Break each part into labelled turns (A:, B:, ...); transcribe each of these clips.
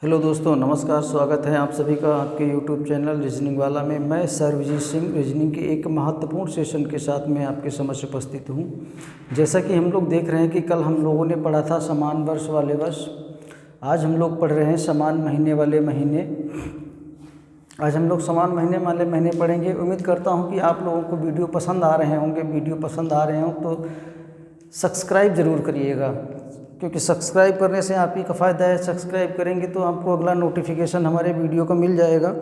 A: Hello दोस्तों, नमस्कार। स्वागत है आप सभी का आपके यूट्यूब चैनल रीजनिंग वाला में। मैं सर्वजीत सिंह रीजनिंग के एक महत्वपूर्ण सेशन के साथ में आपके समक्ष उपस्थित हूँ। जैसा कि हम लोग देख रहे हैं कि कल हम लोगों ने पढ़ा था समान वर्ष वाले वर्ष। आज हम लोग पढ़ रहे हैं समान महीने वाले महीने। आज हम लोग समान महीने वाले महीने पढ़ेंगे। उम्मीद करता हूँ कि आप लोगों को वीडियो पसंद आ रहे होंगे। वीडियो पसंद आ रहे हों तो सब्सक्राइब ज़रूर करिएगा, क्योंकि सब्सक्राइब करने से आप ही का फ़ायदा है। सब्सक्राइब करेंगे तो आपको अगला नोटिफिकेशन हमारे वीडियो का मिल जाएगा।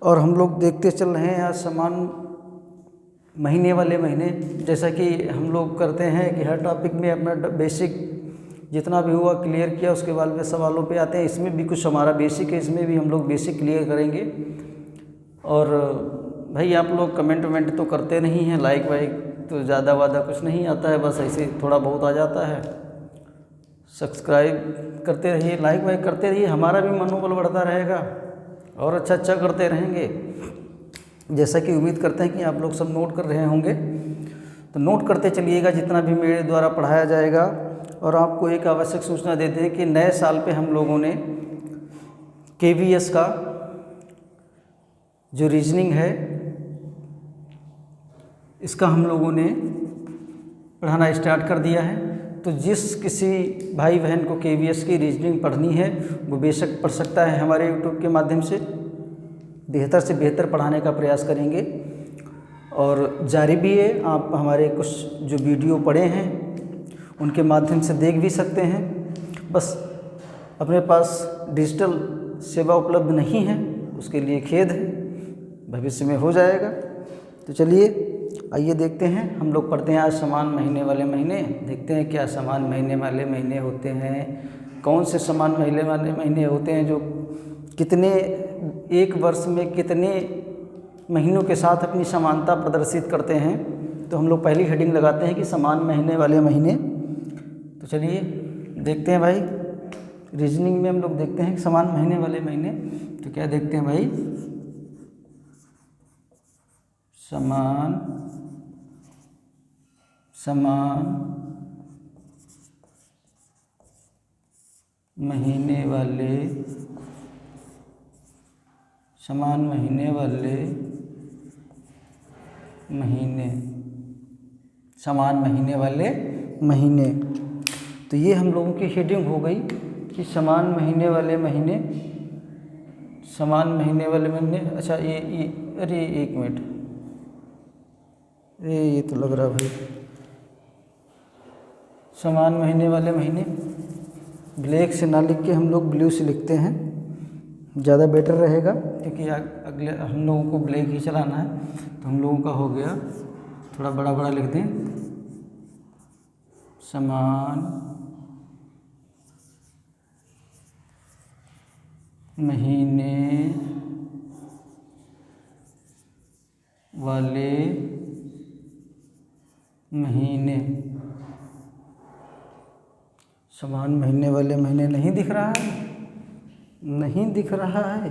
A: और हम लोग देखते चल रहे हैं आज समान महीने वाले महीने। जैसा कि हम लोग करते हैं कि हर टॉपिक में अपना बेसिक जितना भी हुआ क्लियर किया, उसके बाद में सवालों पे आते हैं। इसमें भी कुछ हमारा बेसिक है, इसमें भी हम लोग बेसिक क्लियर करेंगे। और भाई आप लोग कमेंट वमेंट तो करते नहीं हैं, लाइक वाइक तो ज़्यादा वादा कुछ नहीं आता है, बस ऐसे थोड़ा बहुत आ जाता है। सब्सक्राइब करते रहिए, लाइक वाइक करते रहिए, हमारा भी मनोबल बढ़ता रहेगा और अच्छा करते रहेंगे। जैसा कि उम्मीद करते हैं कि आप लोग सब नोट कर रहे होंगे, तो नोट करते चलिएगा जितना भी मेरे द्वारा पढ़ाया जाएगा। और आपको एक आवश्यक सूचना देते हैं कि नए साल पे हम लोगों ने KVS का जो रीजनिंग है इसका हम लोगों ने पढ़ाना स्टार्ट कर दिया है। तो जिस किसी भाई बहन को KVS की रीजनिंग पढ़नी है वो बेशक पढ़ सकता है। हमारे यूट्यूब के माध्यम से बेहतर से बेहतर पढ़ाने का प्रयास करेंगे और जारी भी है। आप हमारे कुछ जो वीडियो पढ़े हैं उनके माध्यम से देख भी सकते हैं। बस अपने पास डिजिटल सेवा उपलब्ध नहीं है, उसके लिए खेद है, भविष्य में हो जाएगा। तो चलिए आइए देखते हैं। हम लोग पढ़ते हैं आज समान महीने वाले महीने। देखते हैं क्या समान महीने वाले महीने होते हैं, कौन से समान महीने वाले महीने होते हैं जो कितने एक वर्ष में कितने महीनों के साथ अपनी समानता प्रदर्शित करते हैं। तो हम लोग पहली हेडिंग लगाते हैं कि समान महीने वाले महीने। तो चलिए देखते हैं भाई, रीजनिंग में हम लोग देखते हैं कि समान महीने वाले महीने। तो क्या देखते हैं भाई, समान महीने वाले महीने, समान महीने वाले महीने। तो ये हम लोगों की हेडिंग हो गई कि समान महीने वाले महीने। अच्छा ये अरे एक मिनट, ये तो लग रहा भाई समान महीने वाले महीने ब्लैक से ना लिख के हम लोग ब्लू से लिखते हैं, ज़्यादा बेटर रहेगा, क्योंकि अगले हम लोगों को ब्लैक ही चलाना है। तो हम लोगों का हो गया, थोड़ा बड़ा बड़ा लिख दें, समान महीने वाले महीने। समान महीने वाले महीने नहीं दिख रहा है, नहीं दिख रहा है,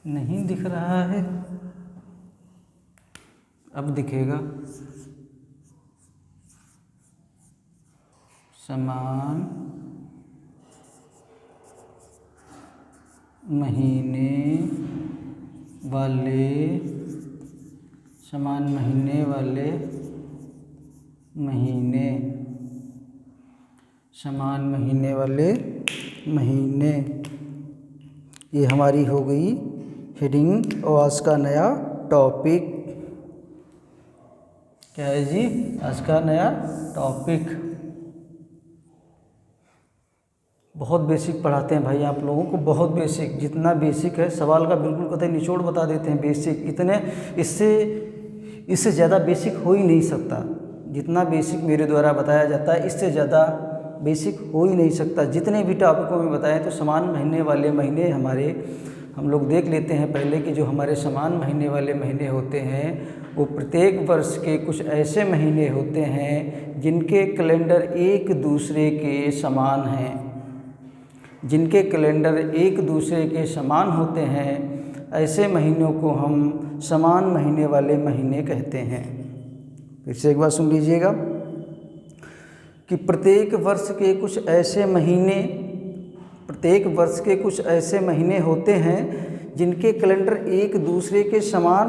A: नहीं दिख रहा है, अब दिखेगा। समान महीने वाले महीने, समान महीने वाले महीने। ये हमारी हो गई हेडिंग। और आज का नया टॉपिक क्या है जी? आज का नया टॉपिक बहुत बेसिक पढ़ाते हैं भाई आप लोगों को, बहुत बेसिक। जितना बेसिक है, सवाल का बिल्कुल कतई निचोड़ बता देते हैं। बेसिक इतने, इससे ज़्यादा बेसिक हो ही नहीं सकता। जितना बेसिक मेरे द्वारा बताया जाता है इससे ज़्यादा बेसिक हो ही नहीं सकता। जितने भी टॉपिकों में बताएं तो समान महीने वाले महीने हम लोग देख लेते हैं पहले कि जो हमारे समान महीने वाले mहीने होते हैं वो प्रत्येक वर्ष के कुछ ऐसे महीने होते हैं जिनके कैलेंडर एक दूसरे के समान हैं। जिनके कैलेंडर एक दूसरे के समान होते हैं, ऐसे महीनों को हम समान महीने वाले महीने कहते हैं। फिर से एक बार सुन लीजिएगा कि प्रत्येक वर्ष के कुछ ऐसे महीने प्रत्येक वर्ष के कुछ ऐसे महीने होते हैं जिनके कैलेंडर एक दूसरे के समान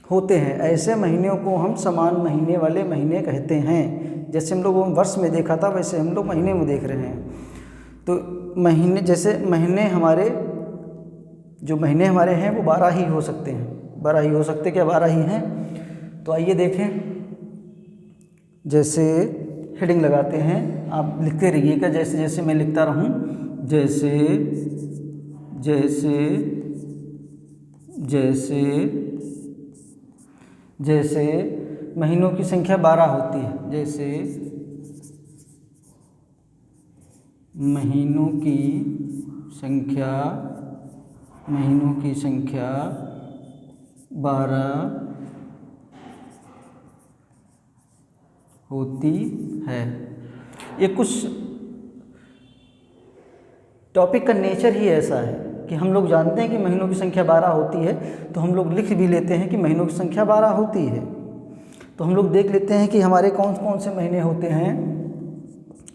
A: होते हैं। ऐसे महीनों को हम समान महीने वाले महीने कहते हैं। जैसे हम लोग वर्ष में देखा था वैसे हम लोग महीने में देख रहे हैं। तो महीने, जैसे महीने हमारे हैं वो 12 ही हो सकते हैं। 12 ही हो सकते, क्या 12 ही हैं? तो आइए देखें। जैसे हेडिंग लगाते हैं, आप लिखते रहिएगा जैसे जैसे मैं लिखता रहूं। जैसे जैसे जैसे जैसे महीनों की संख्या 12 होती है, जैसे महीनों की संख्या 12 होती है। ये कुछ टॉपिक का नेचर ही ऐसा है कि हम लोग जानते हैं कि महीनों की संख्या 12 होती है, तो हम लोग लिख भी लेते हैं कि महीनों की संख्या 12 होती है। तो हम लोग देख लेते हैं कि हमारे कौन कौन से महीने होते हैं,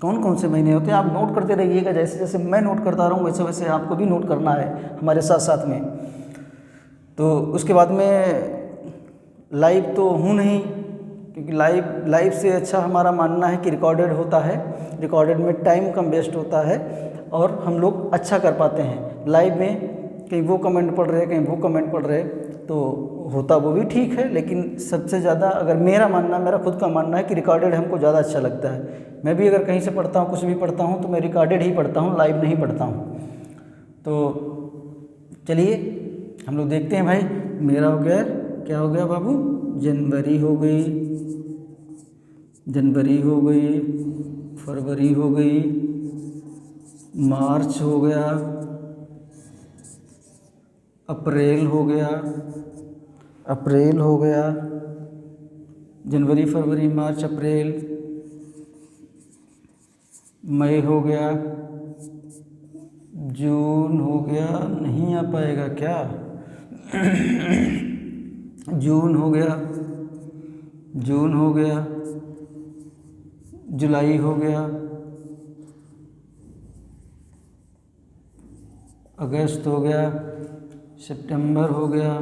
A: कौन कौन से महीने होते हैं। आप नोट करते रहिएगा, जैसे जैसे मैं नोट करता रहूँ वैसे वैसे आपको भी नोट करना है हमारे साथ साथ में। तो उसके बाद में लाइव तो हूँ नहीं, क्योंकि लाइव से अच्छा हमारा मानना है कि रिकॉर्डेड होता है। रिकॉर्डेड में टाइम कम वेस्ट होता है और हम लोग अच्छा कर पाते हैं। लाइव में कहीं वो कमेंट पढ़ रहे, कहीं वो कमेंट पढ़ रहे, तो होता वो भी ठीक है, लेकिन सबसे ज़्यादा अगर मेरा खुद का मानना है कि रिकॉर्डेड हमको ज़्यादा अच्छा लगता है। मैं भी अगर कहीं से पढ़ता हूँ, कुछ भी पढ़ता हूँ, तो मैं रिकॉर्डेड ही पढ़ता हूँ, लाइव नहीं पढ़ता हूँ। तो चलिए हम लोग देखते हैं भाई। मेरा हो गया, क्या हो गया बाबू? जनवरी हो गई, फरवरी हो गई, मार्च हो गया, अप्रैल हो गया, जनवरी, फरवरी, मार्च, अप्रैल, मई हो गया, जून हो गया, नहीं आ पाएगा क्या? जून हो गया, जुलाई हो गया, अगस्त हो गया, सितंबर हो गया,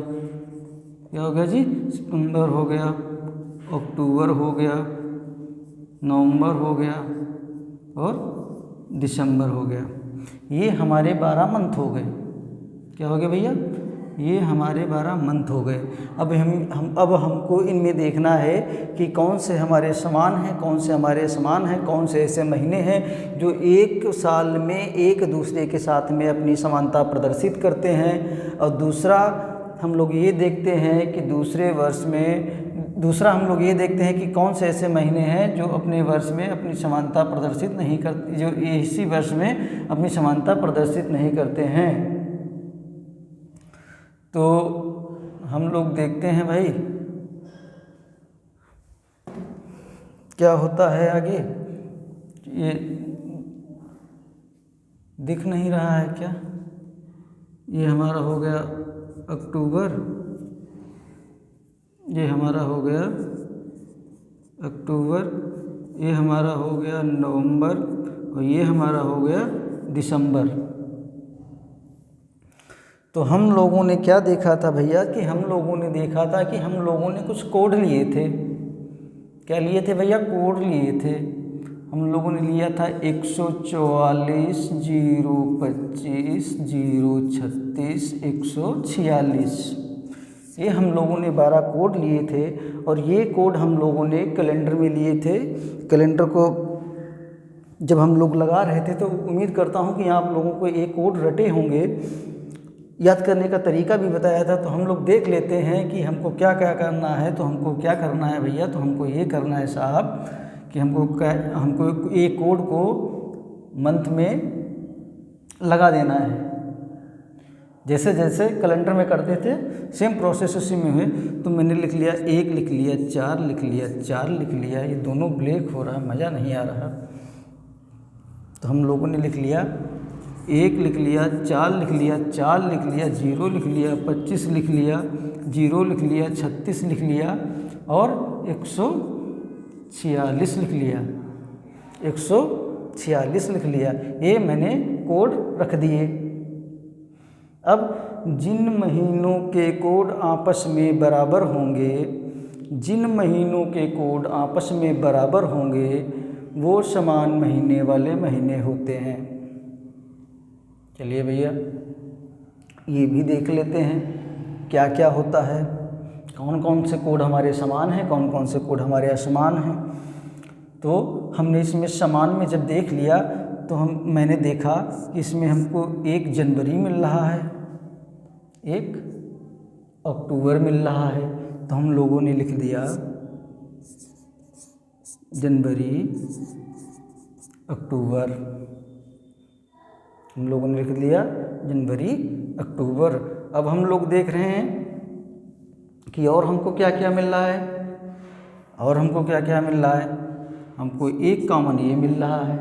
A: क्या हो गया जी? सितंबर हो गया, अक्टूबर हो गया, नवंबर हो गया और दिसंबर हो गया। ये हमारे 12 मंथ हो गए। क्या हो गया भैया? ये हमारे 12 मंथ हो गए। अब हमको इनमें देखना है कि कौन से हमारे समान हैं, कौन से हमारे समान हैं, कौन से ऐसे महीने हैं जो एक साल में एक दूसरे के साथ में अपनी समानता प्रदर्शित करते हैं। और दूसरा हम लोग ये देखते हैं कि दूसरा हम लोग ये देखते हैं कि कौन से ऐसे महीने हैं जो अपने वर्ष में अपनी समानता प्रदर्शित नहीं करते, जो इसी वर्ष में अपनी समानता प्रदर्शित नहीं करते हैं। तो हम लोग देखते हैं भाई क्या होता है आगे। ये दिख नहीं रहा है क्या? ये हमारा हो गया अक्टूबर, ये हमारा हो गया अक्टूबर, ये हमारा हो गया नवंबर और ये हमारा हो गया दिसंबर। तो हम लोगों ने क्या देखा था भैया कि हम लोगों ने देखा था कि हम लोगों ने कुछ कोड लिए थे। क्या लिए थे भैया? कोड लिए थे। हम लोगों ने लिया था 144, 025, 036, 146। ये हम लोगों ने 12 कोड लिए थे और ये कोड हम लोगों ने कैलेंडर में लिए थे। कैलेंडर को जब हम लोग लगा रहे थे तो उम्मीद करता हूँ कि आप लोगों को ये कोड रटे होंगे। याद करने का तरीका भी बताया था। तो हम लोग देख लेते हैं कि हमको क्या क्या करना है। तो हमको क्या करना है भैया? तो हमको ये करना है साहब कि हमको ये कोड को मंथ में लगा देना है। जैसे जैसे कैलेंडर में करते थे सेम प्रोसेस उसी में हुए। तो मैंने लिख लिया 1, लिख लिया 4, लिख लिया 4, लिख लिया। ये दोनों ब्लैक हो रहा है, मज़ा नहीं आ रहा। तो हम लोगों ने लिख लिया 1, लिख लिया 4, लिख लिया 4, लिख लिया 0, लिख लिया 25, लिख लिया 0, लिख लिया 36, लिख लिया और 146 लिख लिया, 146 लिख लिया। ये मैंने कोड रख दिए। अब जिन महीनों के कोड आपस में बराबर होंगे, जिन महीनों के कोड आपस में बराबर होंगे वो समान महीने वाले महीने होते हैं। चलिए भैया ये भी देख लेते हैं क्या क्या होता है, कौन कौन से कोड हमारे समान हैं, कौन कौन से कोड हमारे असमान हैं। तो हमने इसमें समान में जब देख लिया तो मैंने देखा कि इसमें हमको 1 जनवरी मिल रहा है, 1 अक्टूबर मिल रहा है, तो हम लोगों ने लिख दिया जनवरी अक्टूबर, हम लोगों ने लिख दिया जनवरी अक्टूबर। अब हम लोग देख रहे हैं कि और हमको क्या क्या मिल रहा है, और हमको क्या क्या मिल रहा है। हमको एक कॉमन ये मिल रहा है,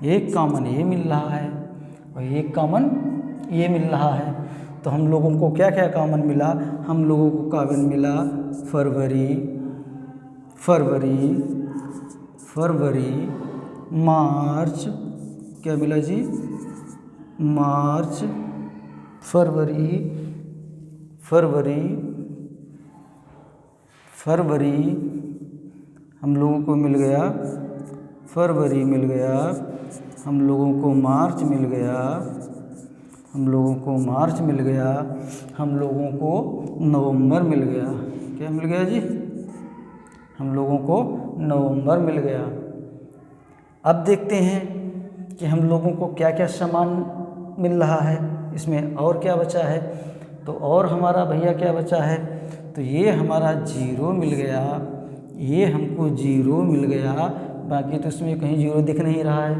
A: एक कॉमन ये मिल रहा है और एक कॉमन ये मिल रहा है। तो हम लोगों को क्या क्या कॉमन मिला, हम लोगों को कॉमन मिला फरवरी, फरवरी, फरवरी, मार्च, क्या मिला जी, मार्च, फरवरी, फरवरी, फरवरी, हम लोगों को मिल गया फरवरी मिल गया, हम लोगों को मार्च मिल गया, हम लोगों को मार्च मिल गया, हम लोगों को नवंबर मिल गया। क्या मिल गया जी, हम लोगों को नवंबर मिल गया। अब देखते हैं कि हम लोगों को क्या क्या सामान मिल रहा है, इसमें और क्या बचा है। तो और हमारा भैया क्या बचा है, तो ये हमारा 0 मिल गया, ये हमको 0 मिल गया, बाकी तो इसमें कहीं 0 दिख नहीं रहा है।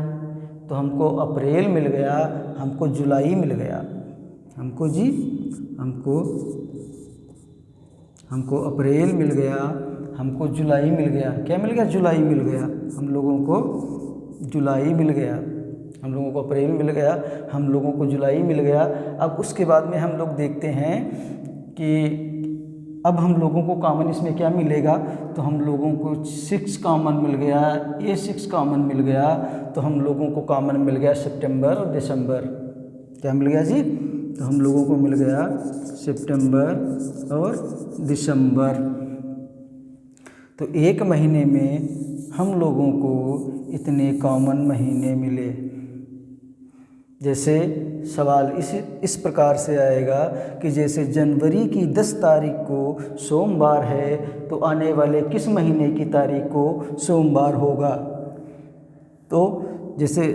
A: तो हमको अप्रैल मिल गया, हमको जुलाई मिल गया, हमको जी हमको अप्रैल मिल गया, हमको जुलाई मिल गया। क्या मिल गया, जुलाई मिल गया, हम लोगों को जुलाई मिल गया, हम लोगों को अप्रैल मिल गया, हम लोगों को जुलाई मिल गया। अब उसके बाद में हम लोग देखते हैं कि अब हम लोगों को कॉमन इसमें क्या मिलेगा, तो हम लोगों को 6 कॉमन मिल गया, ये 6 कॉमन मिल गया, तो हम लोगों को कॉमन मिल गया सितंबर और दिसंबर। क्या मिल गया जी, तो हम लोगों को मिल गया सितंबर और दिसंबर। तो एक महीने में हम लोगों को इतने कॉमन महीने मिले। जैसे सवाल इस प्रकार से आएगा कि जैसे जनवरी की 10 तारीख को सोमवार है तो आने वाले किस महीने की तारीख को सोमवार होगा। तो जैसे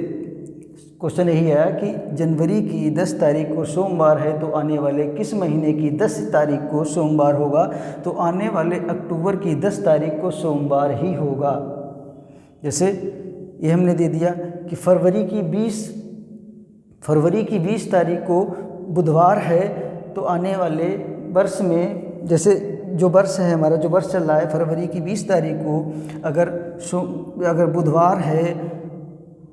A: क्वेश्चन यही है कि जनवरी की 10 तारीख को सोमवार है तो आने वाले किस महीने की 10 तारीख को सोमवार होगा, तो आने वाले अक्टूबर की 10 तारीख को सोमवार ही होगा। जैसे ये हमने दे दिया कि फरवरी की 20 तारीख को बुधवार है तो आने वाले वर्ष में, जैसे जो वर्ष है हमारा, जो वर्ष चल रहा है फरवरी की 20 तारीख को अगर बुधवार है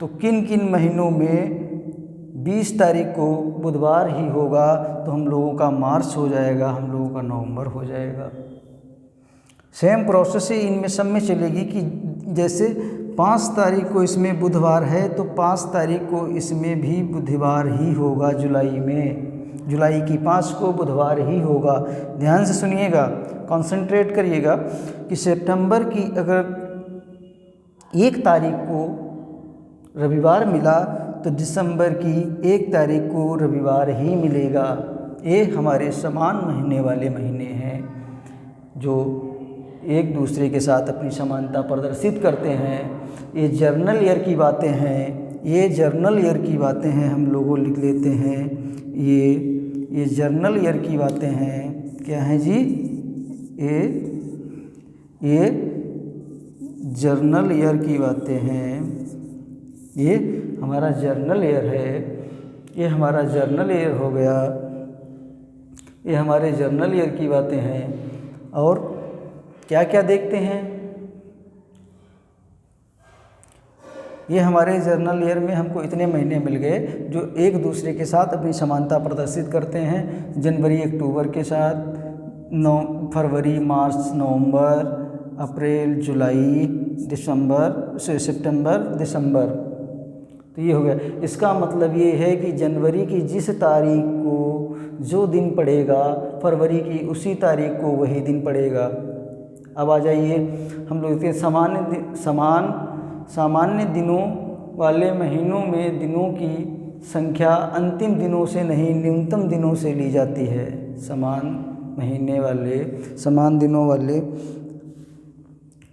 A: तो किन किन महीनों में 20 तारीख को बुधवार ही होगा, तो हम लोगों का मार्च हो जाएगा, हम लोगों का नवंबर हो जाएगा। सेम प्रोसेस ही इनमें सब में चलेगी कि जैसे 5 तारीख को इसमें बुधवार है तो 5 तारीख को इसमें भी बुधवार ही होगा, जुलाई की 5 को बुधवार ही होगा। ध्यान से सुनिएगा, कंसंट्रेट करिएगा कि सितंबर की अगर 1 तारीख को रविवार मिला तो दिसंबर की 1 तारीख को रविवार ही मिलेगा। ये हमारे समान महीने वाले महीने हैं जो एक दूसरे के साथ अपनी समानता प्रदर्शित करते हैं। ये जर्नल ईयर की बातें हैं, ये जर्नल ईयर की बातें हैं, हम लोगों लिख लेते हैं। ये जर्नल ईयर की बातें हैं। क्या है जी, ये जर्नल ईयर की बातें हैं। ये हमारा जर्नल ईयर है, ये हमारा जर्नल ईयर हो गया, ये हमारे जर्नल ईयर की बातें हैं। और क्या क्या देखते हैं, ये हमारे जर्नल ईयर में हमको इतने महीने मिल गए जो एक दूसरे के साथ अपनी समानता प्रदर्शित करते हैं। जनवरी अक्टूबर के साथ, फरवरी मार्च नवंबर, अप्रैल जुलाई, दिसंबर से सितंबर दिसंबर। तो तो ये हो गया। इसका मतलब ये है कि जनवरी की जिस तारीख को जो दिन पड़ेगा फरवरी की उसी तारीख को वही दिन पड़ेगा। अब आ जाइए हम लोग के सामान्य दिनों वाले महीनों में दिनों की संख्या अंतिम दिनों से नहीं न्यूनतम दिनों से ली जाती है। समान दिनों वाले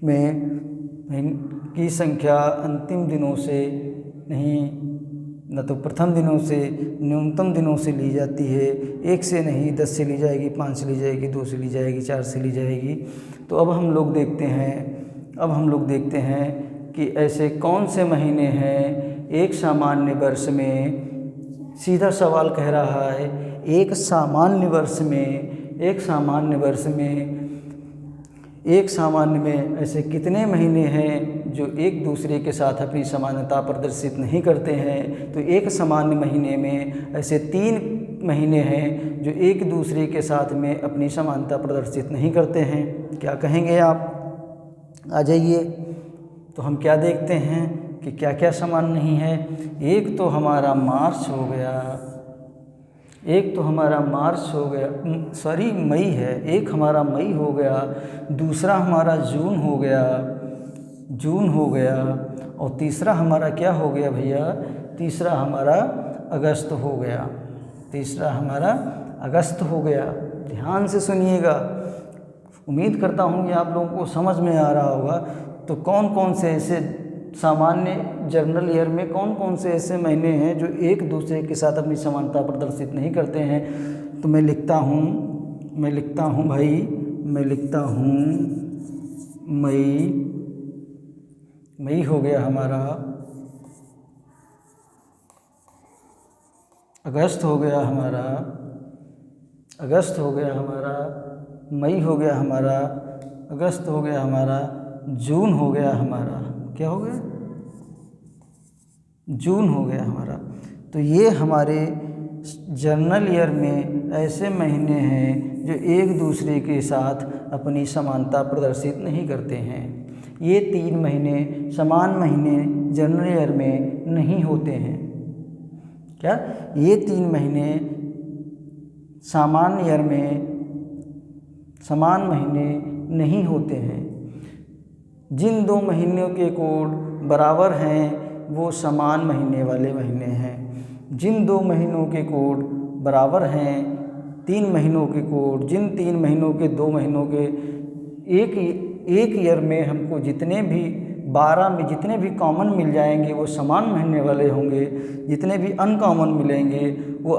A: में की संख्या अंतिम दिनों से नहीं, न तो प्रथम दिनों से न्यूनतम दिनों से ली जाती है। 1 से नहीं 10 से ली जाएगी, 5 से ली जाएगी, 2 से ली जाएगी, 4 से ली जाएगी। तो अब हम लोग देखते हैं कि ऐसे कौन से महीने हैं एक सामान्य वर्ष में। सीधा सवाल कह रहा है एक सामान्य में ऐसे कितने महीने हैं जो एक दूसरे के साथ अपनी समानता प्रदर्शित नहीं करते हैं। तो एक सामान्य महीने में ऐसे 3 महीने हैं जो एक दूसरे के साथ में अपनी समानता प्रदर्शित नहीं करते हैं। क्या कहेंगे आप? आ जाइए। तो हम क्या देखते हैं कि क्या क्या समान नहीं है। एक तो हमारा मार्च हो गया, मई है। एक हमारा मई हो गया, दूसरा हमारा जून हो गया और तीसरा हमारा क्या हो गया भैया? तीसरा हमारा अगस्त हो गया। ध्यान से सुनिएगा, उम्मीद करता हूँ कि आप लोगों को समझ में आ रहा होगा। तो कौन कौन से ऐसे सामान्य जर्नल ईयर में कौन कौन से ऐसे महीने हैं जो एक दूसरे के साथ अपनी समानता प्रदर्शित नहीं करते हैं। तो मैं लिखता हूँ मई हो गया हमारा, अगस्त हो गया हमारा, मई हो गया हमारा, अगस्त हो गया हमारा, जून हो गया हमारा। क्या हो गया? जून हो गया हमारा। तो ये हमारे जर्नल ईयर में ऐसे महीने हैं जो एक दूसरे के साथ अपनी समानता प्रदर्शित नहीं करते हैं। ये 3 महीने समान महीने जर्नल ईयर में नहीं होते हैं। क्या? ये 3 महीने सामान्य ईयर में समान महीने नहीं होते हैं। जिन 2 महीनों के कोड बराबर हैं वो समान महीने वाले महीने हैं। जिन 2 महीनों के कोड बराबर हैं 3 महीनों के कोड, जिन 3 महीनों के 2 महीनों के एक ईयर में हमको जितने भी 12 में जितने भी कॉमन मिल जाएंगे वो समान महीने वाले होंगे। जितने भी अनकॉमन मिलेंगे वो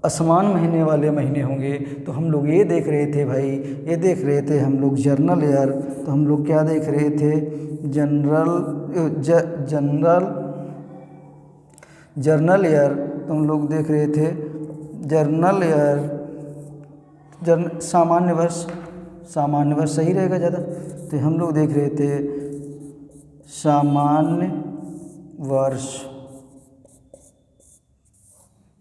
A: असमान महीने वाले महीने होंगे। तो हम लोग ये देख रहे थे भाई, ये देख रहे थे हम लोग जर्नल ईयर। तो हम लोग क्या देख रहे थे? Journal year. तो हम लोग देख रहे थे जर्नल ईयर, सामान्य वर्ष सही रहेगा ज़्यादा। तो हम लोग देख रहे थे सामान्य वर्ष।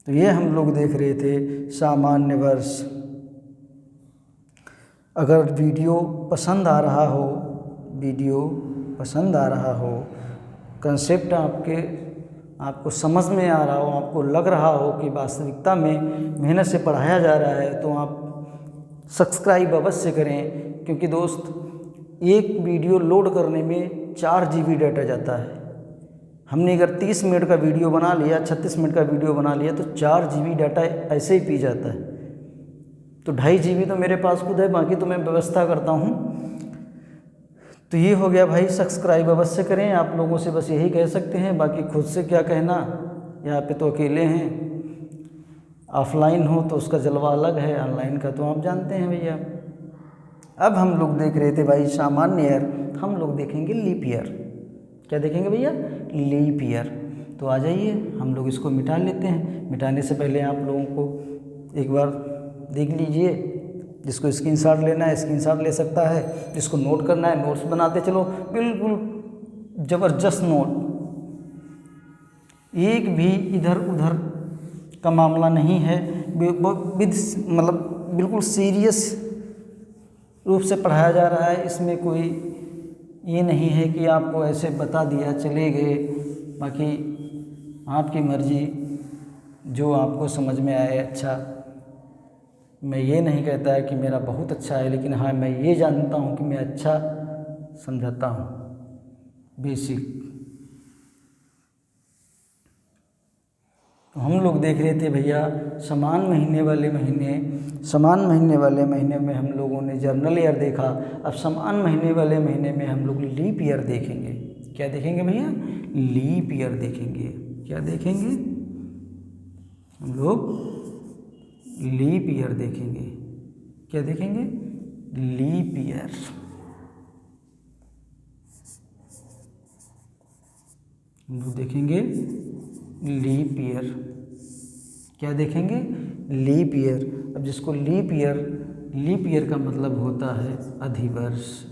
A: तो ये हम लोग देख रहे थे सामान्य वर्ष। अगर वीडियो पसंद आ रहा हो, कंसेप्ट आपको समझ में आ रहा हो, आपको लग रहा हो कि वास्तविकता में मेहनत से पढ़ाया जा रहा है, तो आप सब्सक्राइब अवश्य करें। क्योंकि दोस्त एक वीडियो लोड करने में 4 GB डाटा जाता है। हमने अगर 30 मिनट का वीडियो बना लिया, 36 मिनट का वीडियो बना लिया तो 4 GB डाटा ऐसे ही पी जाता है। तो 2.5 GB तो मेरे पास खुद है, बाकी तो मैं व्यवस्था करता हूँ। तो ये हो गया भाई, सब्सक्राइब अवश्य करें। आप लोगों से बस यही कह सकते हैं, बाकी खुद से क्या कहना। यहाँ पे तो अकेले हैं। ऑफलाइन हो तो उसका जलवा अलग है, ऑनलाइन का तो आप जानते हैं भैया। अब हम लोग देख रहे थे भाई सामान्य ईयर, हम लोग देखेंगे लीप ईयर। क्या देखेंगे भैया? Leap year. तो आ जाइए हम लोग इसको मिटा लेते हैं। मिटाने से पहले आप लोगों को एक बार देख लीजिए। जिसको स्क्रीनशॉट लेना है स्क्रीनशॉट ले सकता है, जिसको नोट करना है नोट्स बनाते चलो। बिल्कुल ज़बरदस्त नोट, एक भी इधर उधर का मामला नहीं है। मतलब बिल्कुल सीरियस रूप से पढ़ाया जा रहा है। इसमें कोई ये नहीं है कि आपको ऐसे बता दिया चले गए। बाकी आपकी मर्जी, जो आपको समझ में आए अच्छा। मैं ये नहीं कहता है कि मेरा बहुत अच्छा है, लेकिन हाँ मैं ये जानता हूँ कि मैं अच्छा समझाता हूँ, बेसिक। तो हम लोग देख रहे थे भैया समान महीने वाले महीने में हम लोगों ने जर्नल ईयर देखा। अब समान महीने वाले महीने में हम लोग लीप ईयर देखेंगे। क्या देखेंगे भैया? लीप ईयर देखेंगे। क्या देखेंगे? हम लोग लीप ईयर देखेंगे। क्या देखेंगे? Leap year. हम लोग देखेंगे लीप ईयर। क्या देखेंगे? Leap year. अब जिसको लीप ईयर का मतलब होता है अधिवर्ष।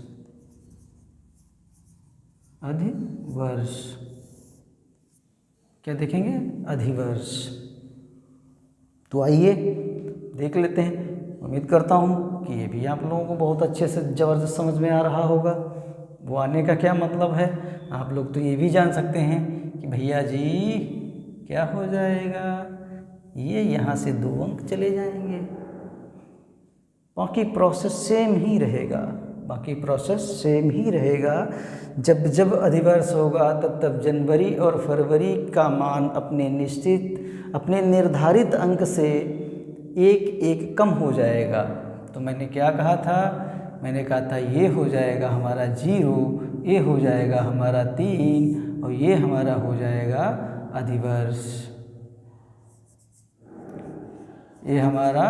A: अधिवर्ष। क्या देखेंगे? अधिवर्ष। तो आइए देख लेते हैं। उम्मीद करता हूँ कि ये भी आप लोगों को बहुत अच्छे से ज़बरदस्त समझ में आ रहा होगा। वो आने का क्या मतलब है? आप लोग तो ये भी जान सकते हैं कि भैया जी क्या हो जाएगा, ये यहाँ से 2 अंक चले जाएंगे। बाकी प्रोसेस सेम ही रहेगा। जब जब अधिवर्ष होगा तब जनवरी और फरवरी का मान अपने निर्धारित अंक से एक कम हो जाएगा। तो मैंने क्या कहा था? मैंने कहा था ये हो जाएगा हमारा 0, ये हो जाएगा हमारा 3 और ये हमारा हो जाएगा अधिवर्ष। ये हमारा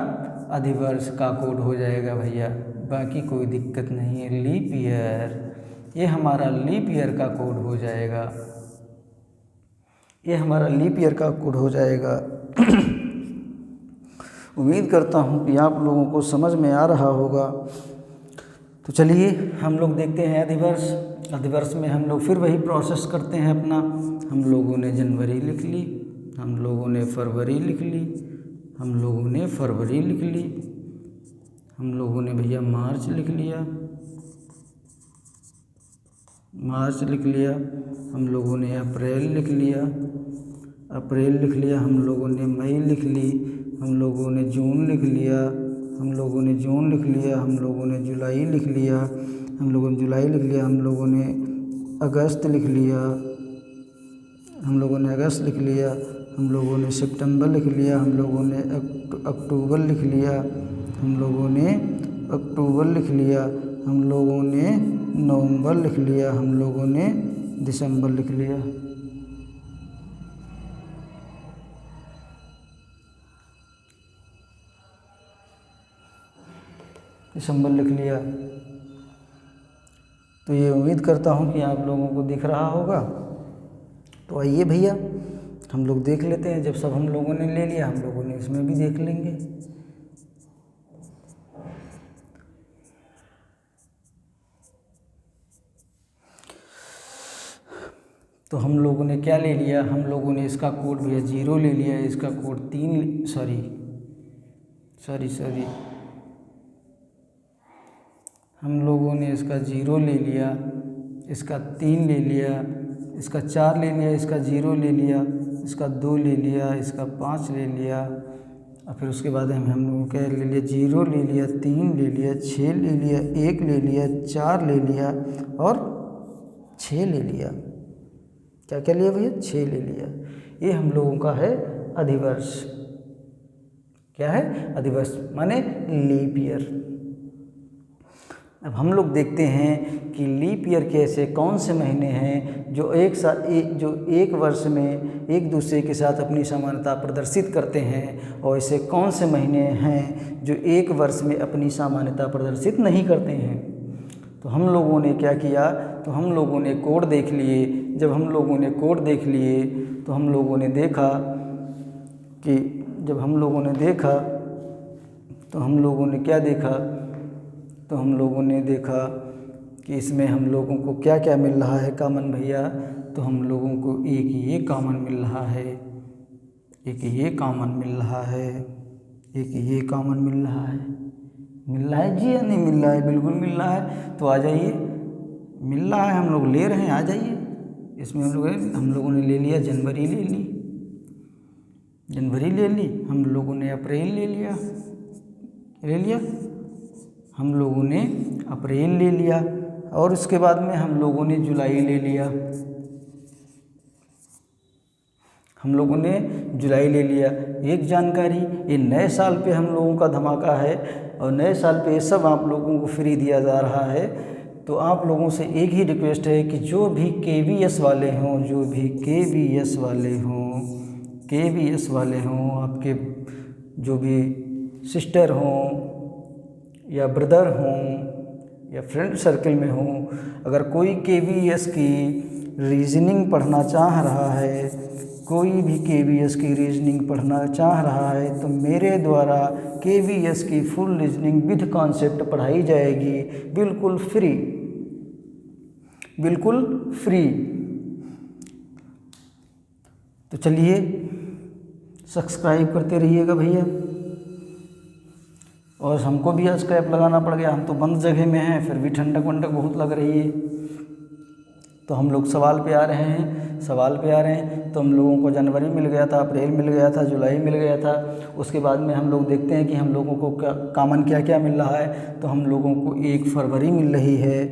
A: अधिवर्ष का कोड हो जाएगा भैया, बाकी कोई दिक्कत नहीं है। लीप ईयर, ये हमारा लीप ईयर का कोड हो जाएगा। ये हमारा लीप ईयर का कोड हो जाएगा। उम्मीद करता हूँ कि आप लोगों को समझ में आ रहा होगा। तो चलिए हम लोग देखते हैं अधिवर्ष। अधिवर्ष में हम लोग फिर वही प्रोसेस करते हैं अपना। हम लोगों ने जनवरी लिख ली, हम लोगों ने फरवरी लिख ली, हम लोगों ने फरवरी लिख ली, हम लोगों ने भैया मार्च लिख लिया, हम लोगों ने अप्रैल लिख लिया, हम लोगों ने मई लिख ली, हम लोगों ने जून लिख लिया, हम लोगों ने जुलाई लिख लिया, हम लोगों ने अगस्त लिख लिया, हम लोगों ने सितंबर लिख लिया, हम लोगों ने अक्टूबर लिख लिया, हम लोगों ने नवंबर लिख लिया, हम लोगों ने दिसंबर लिख लिया। तो ये उम्मीद करता हूँ कि आप लोगों को दिख रहा होगा। तो आइए भैया हम लोग देख लेते हैं। जब सब हम लोगों ने ले लिया, हम लोगों ने इसमें भी देख लेंगे। तो हम लोगों ने क्या ले लिया? हम लोगों ने इसका कोड भैया 0 ले लिया, इसका कोड 3 सॉरी हम लोगों ने इसका 0 ले लिया, इसका 3 ले लिया, इसका 4 ले लिया, इसका 0 ले लिया, इसका 2 ले लिया, इसका 5 ले लिया, और फिर उसके बाद हम लोगों क्या ले लिया? 0 ले लिया, 3 ले लिया, 6 ले लिया, 1 ले लिया, 4 ले लिया और 6 ले लिया। क्या क्या लिया भैया? 6 ले लिया। ये हम लोगों का है अधिवर्ष। क्या है? अधिवर्ष माने लीप ईयर। अब हम लोग देखते हैं कि लीप ईयर के ऐसे कौन से महीने हैं जो एक वर्ष में एक दूसरे के साथ अपनी समानता प्रदर्शित करते हैं, और ऐसे कौन से महीने हैं जो एक वर्ष में अपनी सामान्यता प्रदर्शित नहीं करते हैं। तो हम लोगों ने क्या किया? तो हम लोगों ने कोड देख लिए। जब हम लोगों ने कोड देख लिए तो हम लोगों ने देखा कि तो हम लोगों ने क्या देखा? तो हम लोगों ने देखा कि इसमें हम लोगों को क्या क्या मिल रहा है कॉमन भैया। तो हम लोगों को एक ये कॉमन मिल रहा है, एक ये कॉमन मिल रहा है, एक ये कॉमन मिल रहा है। मिल रहा है जी या नहीं मिल रहा है? बिल्कुल मिल रहा है। तो आ जाइए, मिल रहा है, हम लोग ले रहे हैं, आ जाइए। इसमें हम लोगों ने ले लिया, जनवरी ले ली, जनवरी ले ली, हम लोगों ने अप्रैल ले लिया, हम लोगों ने अप्रैल ले लिया, और उसके बाद में हम लोगों ने जुलाई ले लिया, एक जानकारी। ये नए साल पे हम लोगों का धमाका है, और नए साल पे ये सब आप लोगों को फ्री दिया जा रहा है। तो आप लोगों से एक ही रिक्वेस्ट है कि जो भी KVS वाले हों, आपके जो भी सिस्टर हों या ब्रदर हों या फ्रेंड सर्कल में हों, अगर कोई KVS की रीजनिंग पढ़ना चाह रहा है, तो मेरे द्वारा KVS की फुल रीजनिंग विद कॉन्सेप्ट पढ़ाई जाएगी, बिल्कुल फ्री। तो चलिए सब्सक्राइब करते रहिएगा भैया। और हमको भी आज कैप लगाना पड़ गया, हम तो बंद जगह में हैं, फिर भी ठंडक वंडक बहुत लग रही है। तो हम लोग सवाल पे आ रहे हैं। तो हम लोगों को जनवरी मिल गया था, अप्रैल मिल गया था, जुलाई मिल गया था। उसके बाद में हम लोग देखते हैं कि हम लोगों को कॉमन क्या क्या मिल रहा है। तो हम लोगों को 1 फरवरी मिल रही है,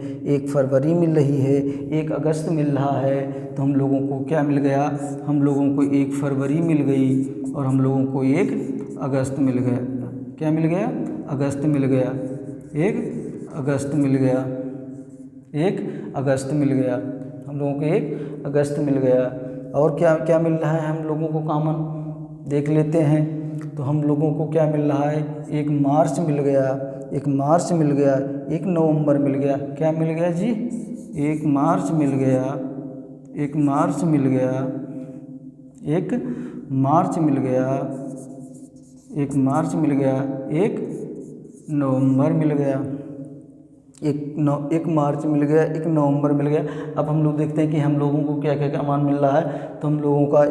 A: 1 अगस्त मिल रहा है। तो हम लोगों को क्या मिल गया, हम लोगों को 1 फरवरी मिल गई, और हम लोगों को 1 अगस्त मिल गया। क्या मिल गया? अगस्त मिल गया, 1 अगस्त मिल गया, हम लोगों को 1 अगस्त मिल गया। और क्या क्या मिल रहा है हम लोगों को कॉमन, देख लेते हैं। तो हम लोगों को क्या मिल रहा है, 1 मार्च मिल गया, 1 नवंबर मिल गया। क्या मिल गया जी? 1 मार्च मिल गया, 1 नवंबर मिल गया, 1 मार्च मिल गया, 1 नवंबर मिल गया। अब हम लोग देखते हैं कि हम लोगों को क्या क्या क्या मान मिल रहा है। तो हम लोगों का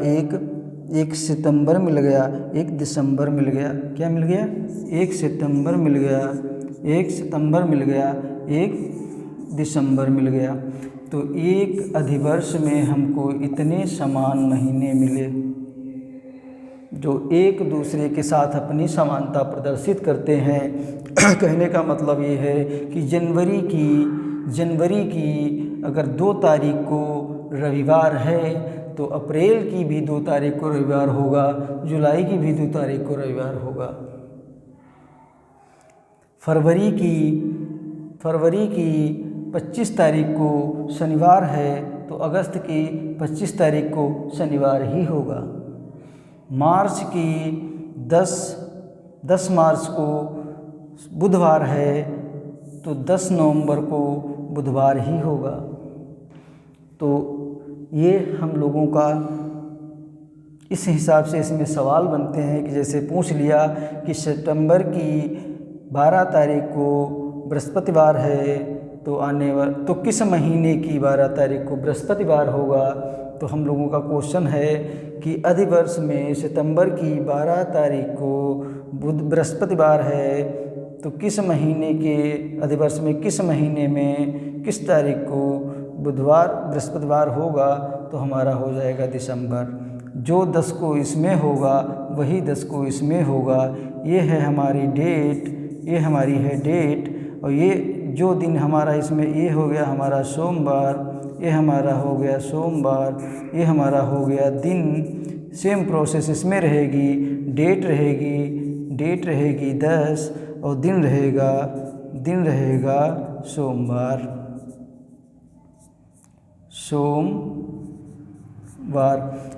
A: 1 सितंबर मिल गया, 1 दिसंबर मिल गया। क्या मिल गया? 1 सितंबर मिल गया, 1 दिसंबर मिल गया। तो एक अधिवर्ष में हमको इतने समान महीने मिले जो एक दूसरे के साथ अपनी समानता प्रदर्शित करते हैं। कहने का मतलब ये है कि जनवरी की अगर 2 तारीख को रविवार है, तो अप्रैल की भी 2 तारीख को रविवार होगा, जुलाई की भी 2 तारीख को रविवार होगा। फरवरी की 25 तारीख को शनिवार है, तो अगस्त की 25 तारीख को शनिवार ही होगा। मार्च की 10 मार्च को बुधवार है, तो 10 नवंबर को बुधवार ही होगा। तो ये हम लोगों का इस हिसाब से इसमें सवाल बनते हैं कि जैसे पूछ लिया कि सितंबर की 12 तारीख को बृहस्पतिवार है, तो किस महीने की 12 तारीख को बृहस्पतिवार होगा। तो हम लोगों का क्वेश्चन है कि अधिवर्ष में सितंबर की 12 तारीख को बृहस्पतिवार है, तो किस महीने के अधिवर्ष में किस महीने में किस तारीख को बृहस्पतिवार होगा। तो हमारा हो जाएगा दिसंबर। जो 10 को इसमें होगा वही 10 को इसमें होगा। ये है हमारी डेट, और ये जो दिन हमारा इसमें ये हो गया हमारा सोमवार, ये हमारा हो गया सोमवार, ये हमारा हो गया दिन। सेम प्रोसेस इसमें रहेगी, डेट रहेगी 10 और दिन रहेगा सोमवार।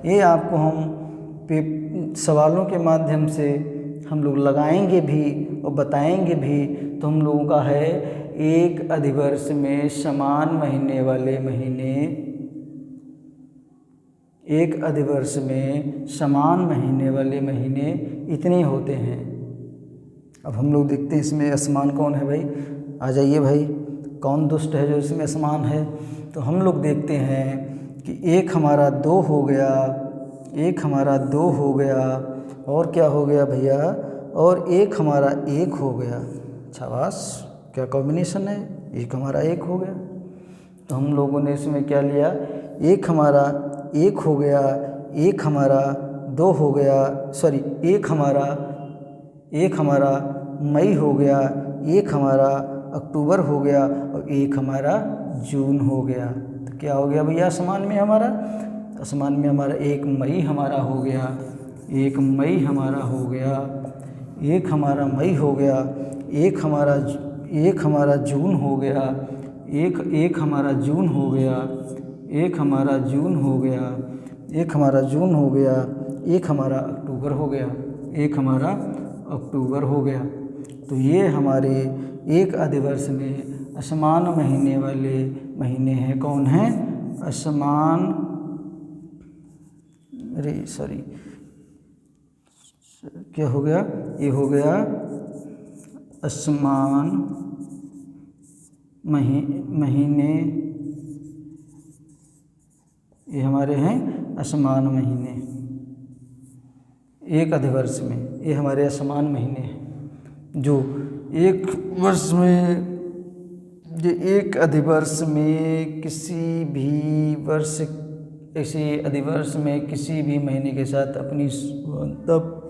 A: ये आपको हम सवालों के माध्यम से हम लोग लगाएंगे भी और बताएंगे भी। तो हम लोगों का है एक अधिवर्ष में समान महीने वाले महीने, एक अधिवर्ष में समान महीने वाले महीने इतने होते हैं। अब हम लोग देखते हैं इसमें असमान कौन है भाई, आ जाइए भाई, कौन दुष्ट है जो इसमें असमान है। तो हम लोग देखते हैं कि एक हमारा 2 हो गया, और क्या हो गया भैया, और एक हमारा 1 हो गया। शाबाश, क्या कॉम्बिनेशन है, एक हमारा 1 हो गया। तो हम लोगों ने इसमें क्या लिया, एक हमारा 1 हो गया, एक हमारा 2 हो गया, सॉरी एक हमारा मई हो गया, एक हमारा अक्टूबर हो गया और एक हमारा जून हो गया। तो क्या हो गया भैया असमान में हमारा? असमान में हमारा 1 मई हमारा हो गया, 1 मई हमारा हो गया, एक हमारा मई हो गया, एक हमारा जून हो गया, एक हमारा जून हो गया, एक हमारा जून हो गया, एक हमारा जून हो गया, एक हमारा अक्टूबर हो गया, एक हमारा अक्टूबर हो गया। तो ये हमारे एक अधिवर्ष में असमान महीने वाले महीने हैं। कौन हैं? असमान, अरे सॉरी क्या हो गया? ये हो गया असमान महीने, ये हमारे हैं असमान महीने एक अधिवर्ष में। ये हमारे असमान महीने हैं जो एक वर्ष में, ये एक अधिवर्ष में किसी भी वर्ष, ऐसे अधिवर्ष में किसी भी महीने के साथ अपनी तब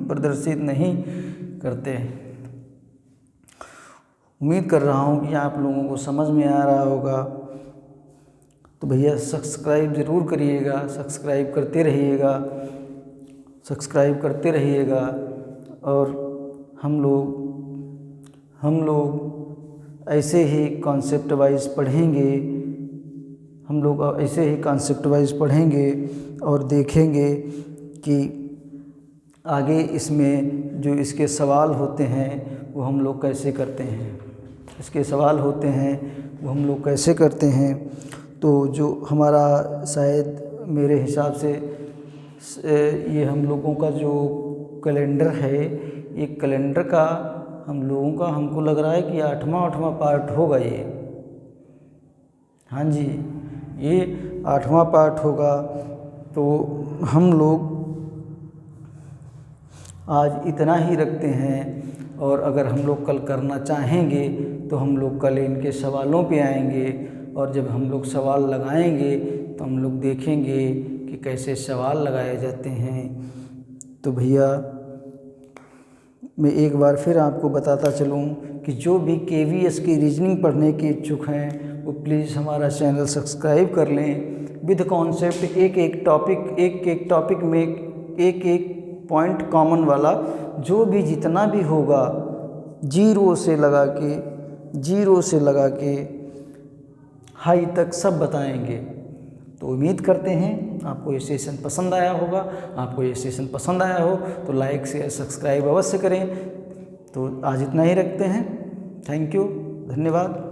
A: प्रदर्शित नहीं करते। उम्मीद कर रहा हूँ कि आप लोगों को समझ में आ रहा होगा। तो भैया सब्सक्राइब ज़रूर करिएगा, सब्सक्राइब करते रहिएगा। और हम लोग ऐसे ही कॉन्सेप्ट वाइज पढ़ेंगे, और देखेंगे कि आगे इसमें जो इसके सवाल होते हैं वो हम लोग कैसे करते हैं। तो जो हमारा शायद मेरे हिसाब से ये हम लोगों का जो कैलेंडर है, ये कैलेंडर का हम लोगों का, हमको लग रहा है कि 8वां पार्ट होगा ये। हाँ जी, ये 8वां पार्ट होगा। तो हम लोग आज इतना ही रखते हैं, और अगर हम लोग कल करना चाहेंगे तो हम लोग कल इनके सवालों पे आएंगे, और जब हम लोग सवाल लगाएंगे तो हम लोग देखेंगे कि कैसे सवाल लगाए जाते हैं। तो भैया मैं एक बार फिर आपको बताता चलूँ कि जो भी KVS की रीजनिंग पढ़ने के इच्छुक हैं वो प्लीज़ हमारा चैनल सब्सक्राइब कर लें। विद कॉन्सेप्ट एक एक टॉपिक में एक पॉइंट कॉमन वाला, जो भी जितना भी होगा जीरो से लगा के हाई तक सब बताएंगे। तो उम्मीद करते हैं आपको ये सेशन पसंद आया होगा। आपको ये सेशन पसंद आया हो तो लाइक शेयर सब्सक्राइब अवश्य करें। तो आज इतना ही रखते हैं। थैंक यू, धन्यवाद।